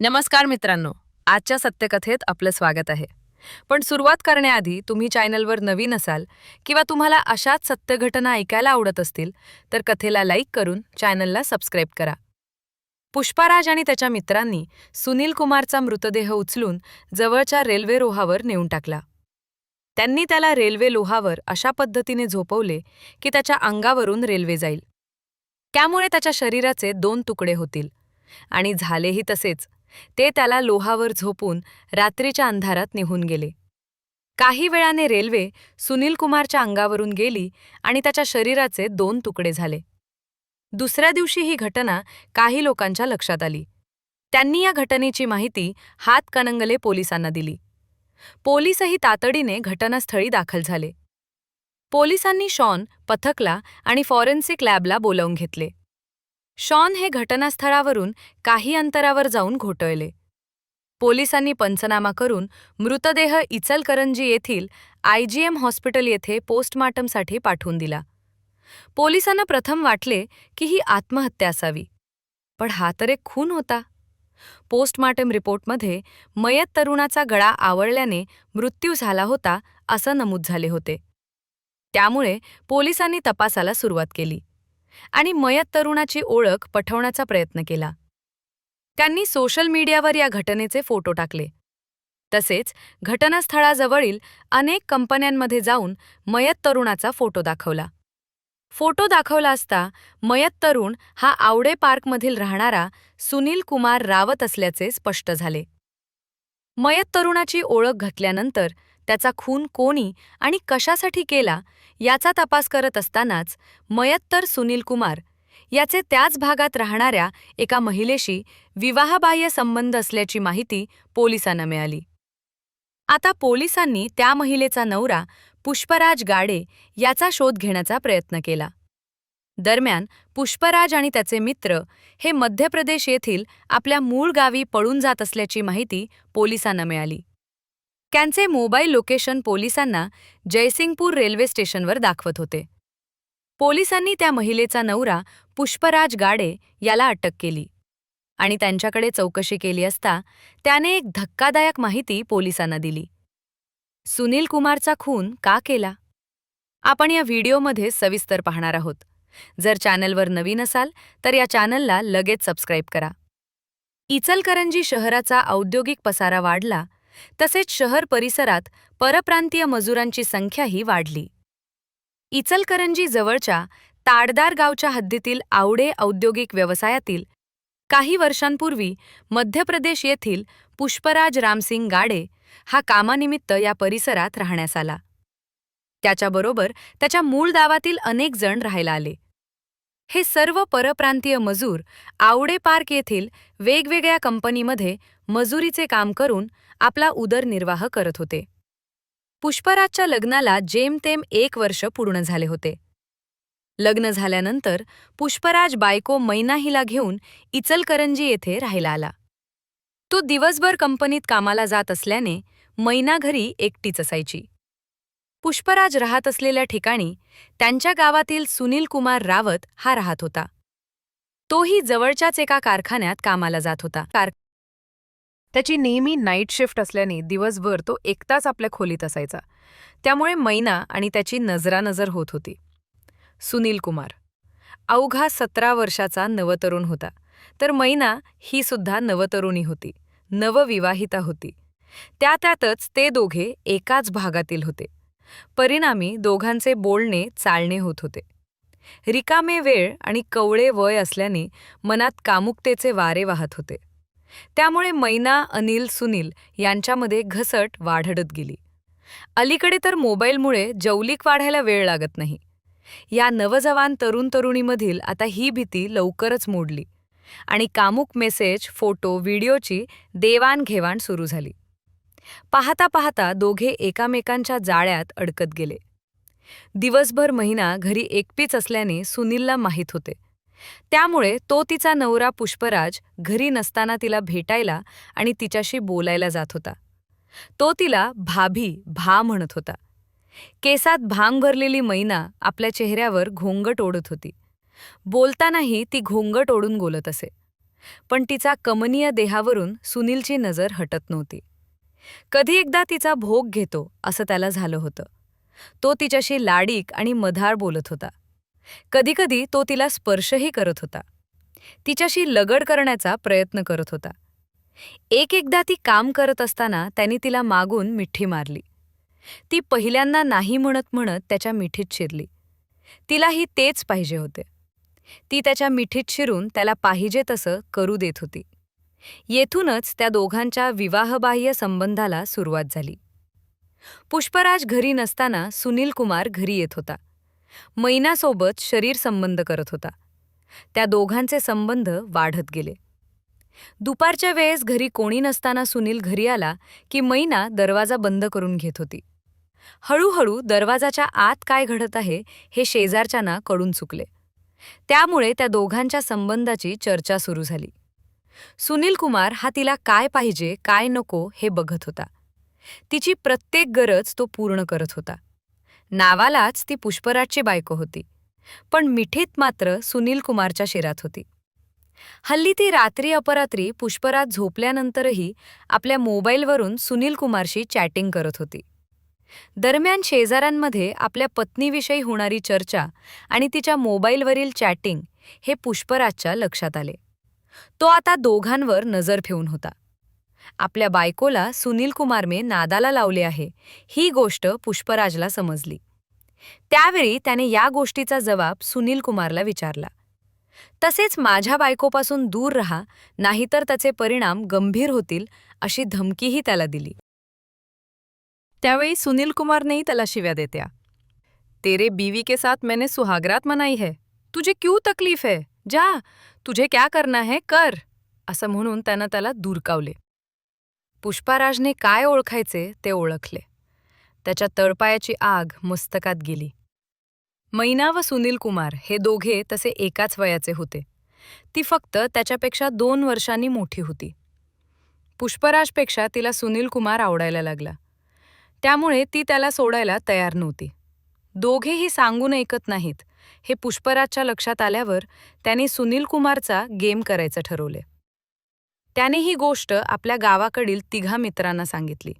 नमस्कार मित्रांनो, आजच्या सत्यकथेत आपलं स्वागत आहे. पण सुरुवात करण्याआधी तुम्ही चॅनलवर नवीन असाल किंवा तुम्हाला अशाच सत्य घटना ऐकायला आवडत असतील तर कथेला लाईक करून चॅनलला सबस्क्राईब करा. पुष्पाराज आणि त्याच्या मित्रांनी सुनील कुमारचा मृतदेह उचलून जवळच्या रेल्वे रोहावर नेऊन टाकला. त्यांनी त्याला रेल्वे लोहावर अशा पद्धतीने झोपवले की त्याच्या अंगावरून रेल्वे जाईल. त्यामुळे त्याच्या शरीराचे 2 तुकडे होतील. आणि झालेही तसेच. ते त्याला लोहावर झोपून रात्रीच्या अंधारात निघून गेले. काही वेळाने रेल्वे सुनील कुमारच्या अंगावरून गेली आणि त्याच्या शरीराचे 2 तुकडे झाले. दुसऱ्या दिवशी ही घटना काही लोकांच्या लक्षात आली. त्यांनी या घटनेची माहिती हातकणंगले पोलिसांना दिली. पोलिसही तातडीने घटनास्थळी दाखल झाले. पोलिसांनी शॉन, पथकला आणि फॉरेन्सिक लॅबला बोलावून घेतले. शॉन हे घटनास्थळावरून काही अंतरावर जाऊन घोटळले. पोलिसांनी पंचनामा करून मृतदेह इचलकरंजी येथील IGM हॉस्पिटल येथे पोस्टमार्टमसाठी पाठवून दिला. पोलिसांना प्रथम वाटले की ही आत्महत्या असावी, पण हा तर एक खून होता. पोस्टमार्टम रिपोर्टमध्ये मयत तरुणाचा गळा आवळल्याने मृत्यू झाला होता असं नमूद झाले होते. त्यामुळे पोलिसांनी तपासाला सुरुवात केली आणि मयत तरुणाची ओळख पटवण्याचा प्रयत्न केला. त्यांनी सोशल मीडियावर या घटनेचे फोटो टाकले. तसेच घटनास्थळाजवळील अनेक कंपन्यांमध्ये जाऊन मयत तरुणाचा फोटो दाखवला. फोटो दाखवला असता मयत तरुण हा आवडे पार्कमधील राहणारा सुनील कुमार रावत असल्याचे स्पष्ट झाले. मयत तरुणाची ओळख घटल्यानंतर त्याचा खून कोणी आणि कशासाठी केला याचा तपास करत असतानाच मयत सुनील कुमार याचे त्याच भागात राहणाऱ्या एका महिलेशी विवाहबाह्य संबंध असल्याची माहिती पोलिसांना मिळाली. आता पोलिसांनी त्या महिलेचा नवरा पुष्पराज गाडे याचा शोध घेण्याचा प्रयत्न केला. दरम्यान पुष्पराज आणि त्याचे मित्र हे मध्य प्रदेश येथील आपल्या मूळ गावी पळून जात असल्याची माहिती पोलिसांना मिळाली. त्यांचे मोबाईल लोकेशन पोलिसांना जयसिंगपूर रेल्वे स्टेशनवर दाखवत होते. पोलिसांनी त्या महिलेचा नवरा पुष्पराज गाडे याला अटक केली आणि त्यांच्याकडे चौकशी केली असता त्याने एक धक्कादायक माहिती पोलिसांना दिली. सुनील कुमारचा खून का केला? आपण या व्हिडिओमध्ये सविस्तर पाहणार आहोत. जर चॅनलवर नवीन असाल तर या चॅनलला लगेच सबस्क्राईब करा. इचलकरंजी शहराचा औद्योगिक पसारा वाढला, तसेच शहर परिसरात परप्रांतीय मजुरांची संख्याही वाढली. इचलकरंजी जवळच्या ताडदार गावच्या हद्दीतील आवडे औद्योगिक व्यवसायातील काही वर्षांपूर्वी मध्य प्रदेश येथील पुष्पराज रामसिंग गाडे हा कामानिमित्त या परिसरात राहण्यास आला. त्याच्याबरोबर त्याच्या मूळ गावातील अनेक जण राहायला आले. हे सर्व परप्रांतीय मजूर आवडे पार्क येथील वेगवेगळ्या कंपनीमध्ये मजुरीचे काम करून आपला उदरनिर्वाह करत होते. पुष्पराजच्या लग्नाला जेमतेम 1 वर्ष पूर्ण झाले होते. लग्न झाल्यानंतर पुष्पराज बायको मैना हिला घेऊन इचलकरंजी येथे राहायला आला. तो दिवसभर कंपनीत कामाला जात असल्याने मैना घरी एकटीच असायची. पुष्पराज राहत असलेल्या ठिकाणी त्यांच्या गावातील सुनील कुमार रावत हा राहत होता. तोही जवळच्याच एका कारखान्यात कामाला जात होता. त्याची नेहमी नाईट शिफ्ट असल्याने दिवसभर तो एकटाच आपल्या खोलीत असायचा. त्यामुळे मैना आणि त्याची नजरानजर होत होती. सुनील कुमार अवघा 17 वर्षाचा नवतरुण होता, तर मैना ही सुद्धा नवतरुणी होती, नवविवाहिता होती. त्यातच ते दोघे एकाच भागातील होते. परिणामी दोघांचे बोलणे चालणे होत होते. रिकामे वेळ आणि कवळे वय असल्याने मनात कामुकतेचे वारे वाहत होते. त्यामुळे मैना, अनिल, सुनील यांच्यामध्ये घसट वाढत गेली. अलीकडे तर मोबाईलमुळे जवळीक वाढायला वेळ लागत नाही. या नवजवान तरुण-तरुणीमधील आता ही भीती लवकरच मोडली आणि कामुक मेसेज, फोटो, व्हिडिओची देवाणघेवाण सुरू झाली. पाहता पाहता दोघे एकामेकांच्या जाळ्यात अडकत गेले. दिवसभर मैना घरी एकटीच असल्याने सुनीलला माहीत होते. त्यामुळे तो तिचा नवरा पुष्पराज घरी नसताना तिला भेटायला आणि तिच्याशी बोलायला जात होता. तो तिला भाभी, भा म्हणत होता. केसात भांग भरलेली मैना आपल्या चेहऱ्यावर घोंगट ओढत होती. बोलतानाही ती घोंगट ओढून बोलत असे. पण तिचा कमनीय देहावरून सुनीलची नजर हटत नव्हती. कधी एकदा तिचा भोग घेतो असं त्याला झालं होतं. तो तिच्याशी लाडीक आणि मधाळ बोलत होता. कधीकधी तो तिला स्पर्शही करत होता. तिच्याशी लगड करण्याचा प्रयत्न करत होता. एकदा ती काम करत असताना त्याने तिला मागून मिठी मारली. ती पहिल्यांदा नाही म्हणत म्हणत त्याच्या मिठीत शिरली. तिलाही तेच पाहिजे होते. ती त्याच्या मिठीत शिरून त्याला पाहिजे तसं करू देत होती. येथूनच त्या दोघांच्या विवाहबाह्य संबंधाला सुरुवात झाली. पुष्पराज घरी नसताना सुनील कुमार घरी येत होता. मैनासोबत शरीर संबंध करत होता. त्या दोघांचे संबंध वाढत गेले. दुपारच्या वेळेस घरी कोणी नसताना सुनील घरी आला की मैना दरवाजा बंद करून घेत होती. हळूहळू दरवाजाच्या आत काय घडत आहे हे शेजारच्यांना कळून चुकले. त्यामुळे त्या दोघांच्या संबंधाची चर्चा सुरू झाली. सुनील कुमार हा तिला काय पाहिजे काय नको हे बघत होता. तिची प्रत्येक गरज तो पूर्ण करत होता. नावालाच ती पुष्पराजची बायको होती, पण मिठीत मात्र सुनील कुमारच्या शिरात होती. हल्ली ती रात्री अपरात्री पुष्पराज झोपल्यानंतरही आपल्या मोबाईलवरून सुनील कुमारशी चॅटिंग करत होती. दरम्यान शेजाऱ्यांमध्ये आपल्या पत्नीविषयी होणारी चर्चा आणि तिच्या मोबाईलवरील चॅटिंग हे पुष्पराजच्या लक्षात आले. तो आता दोघांवर नजर ठेवून होता. आपल्या बायकोला सुनील कुमारने नादाला लावले आहे ही गोष्ट पुष्पराजला समजली. त्यावेळी त्याने या गोष्टीचा जबाब सुनील कुमारला विचारला. तसेच माझ्या बायकोपासून दूर राहा, नाहीतर त्याचे परिणाम गंभीर होतील अशी धमकीही त्याला दिली. त्यावेळी सुनील कुमारनेही त्याला शिव्या देत्या. तेरे बीवी के साथ मैंने सुहागरात मनाई है, तुझे क्यों तकलीफ है, जा तुझे क्या करना है कर, असं म्हणून त्यानं त्याला दूरकावले. पुष्पराजने काय ओळखायचे ते ओळखले. त्याच्या तळपायाची आग मस्तकात गेली. मैना व सुनील कुमार हे दोघे तसे एकाच वयाचे होते. ती फक्त त्याच्यापेक्षा 2 वर्षांनी मोठी होती. पुष्पराजपेक्षा तिला सुनील कुमार आवडायला लागला. त्यामुळे ती त्याला सोडायला तयार नव्हती. दोघेही सांगून ऐकत नाहीत हे पुष्पराजच्या लक्षात आल्यावर त्याने सुनील कुमारचा गेम करायचं ठरवले. त्याने ही गोष्ट आपल्या गावाकडील 3 मित्रांना सांगितली.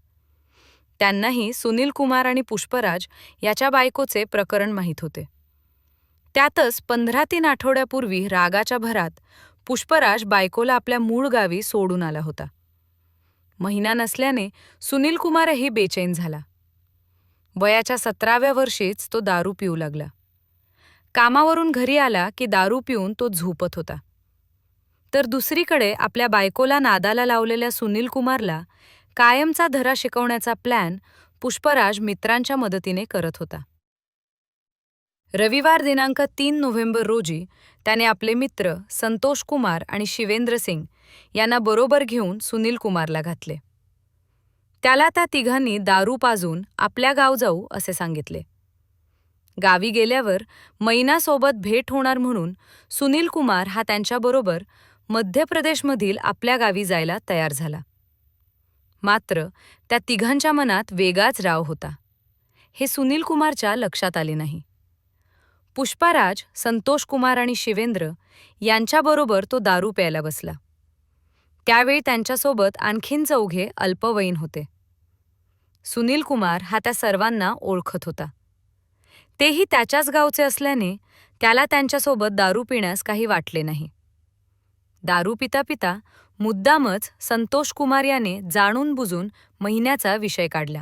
त्यांनाही सुनील कुमार आणि पुष्पराज याच्या बायकोचे प्रकरण माहीत होते. त्यातच 15-3 आठवड्यापूर्वी रागाच्या भरात पुष्पराज बायकोला आपल्या मूळ गावी सोडून आला होता. महिना नसल्याने सुनील कुमारही बेचैन झाला. वयाच्या 17व्या वर्षीच तो दारू पिऊ लागला. कामावरून घरी आला की दारू पिऊन तो झोपत होता. तर दुसरीकडे आपल्या बायकोला नादाला लावलेल्या सुनील कुमारला कायमचा धडा शिकवण्याचा प्लॅन पुष्पराज मित्रांच्या मदतीने करत होता. रविवार दिनांक 3 नोव्हेंबर रोजी त्याने आपले मित्र संतोष कुमार आणि शिवेंद्र सिंग यांना बरोबर घेऊन सुनील कुमारला घातले. त्याला त्या तिघांनी दारू पाजून आपल्या गाव जाऊ असे सांगितले. गावी गेल्यावर मैनासोबत भेट होणार म्हणून सुनील कुमार हा त्यांच्याबरोबर मध्य प्रदेशमधील आपल्या गावी जायला तयार झाला. मात्र त्या तिघांच्या मनात वेगळाच राव होता. हे सुनील कुमारच्या लक्षात आले नाही. पुष्पराज, संतोष कुमार आणि शिवेंद्र यांच्याबरोबर तो दारू प्यायला बसला. त्यावेळी त्यांच्यासोबत आणखीन 4 अल्पवयीन होते. सुनील कुमार हा त्या सर्वांना ओळखत होता. तेही त्याच्याच गावचे असल्याने त्याला त्यांच्यासोबत दारू पिण्यास काही वाटले नाही. दारू पिता पिता मुद्दामच संतोष कुमार याने जाणून बुजून महिन्याचा विषय काढला.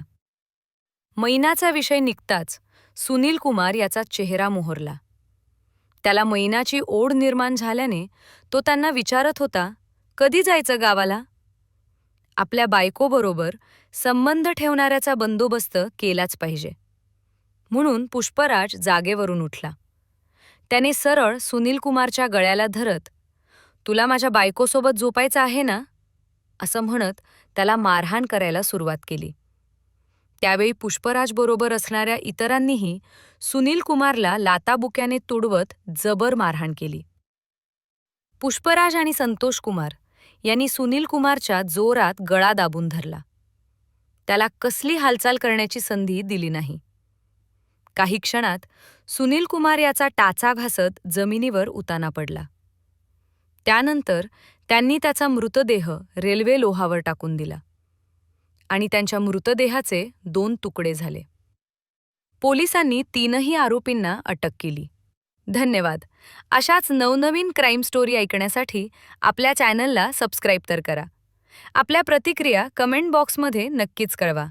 महिन्याचा विषय निघताच सुनील कुमार याचा चेहरा मोहरला. त्याला महिन्याची ओढ निर्माण झाल्याने तो त्यांना विचारत होता, कधी जायचं गावाला? आपल्या बायकोबरोबर संबंध ठेवणाऱ्याचा बंदोबस्त केलाच पाहिजे. म्हणून पुष्पराज जागेवरून उठला. त्याने सरळ सुनील कुमारच्या गळ्याला धरत, तुला माझ्या बायकोसोबत झोपायचं आहे ना, असं म्हणत त्याला मारहाण करायला सुरुवात केली. त्यावेळी पुष्पराजबरोबर असणाऱ्या इतरांनीही सुनील कुमारला लाताबुक्याने तुडवत जबर मारहाण केली. पुष्पराज आणि संतोष कुमार यांनी सुनील कुमारच्या जोरात गळा दाबून धरला. त्याला कसली हालचाल करण्याची संधी दिली नाही. काही क्षणात सुनील कुमार याचा टाचा घासत जमिनीवर उताना पडला. त्यानंतर त्यांनी त्याचा मृतदेह रेल्वे लोहावर टाकून दिला आणि त्यांच्या मृतदेहाचे 2 तुकडे झाले. पोलिसांनी 3ही आरोपींना अटक केली. धन्यवाद. अशाच नवनवीन क्राईम स्टोरी ऐकण्यासाठी आपल्या चॅनलला सबस्क्राईब तर करा. आपल्या प्रतिक्रिया कमेंट बॉक्समध्ये नक्कीच कळवा.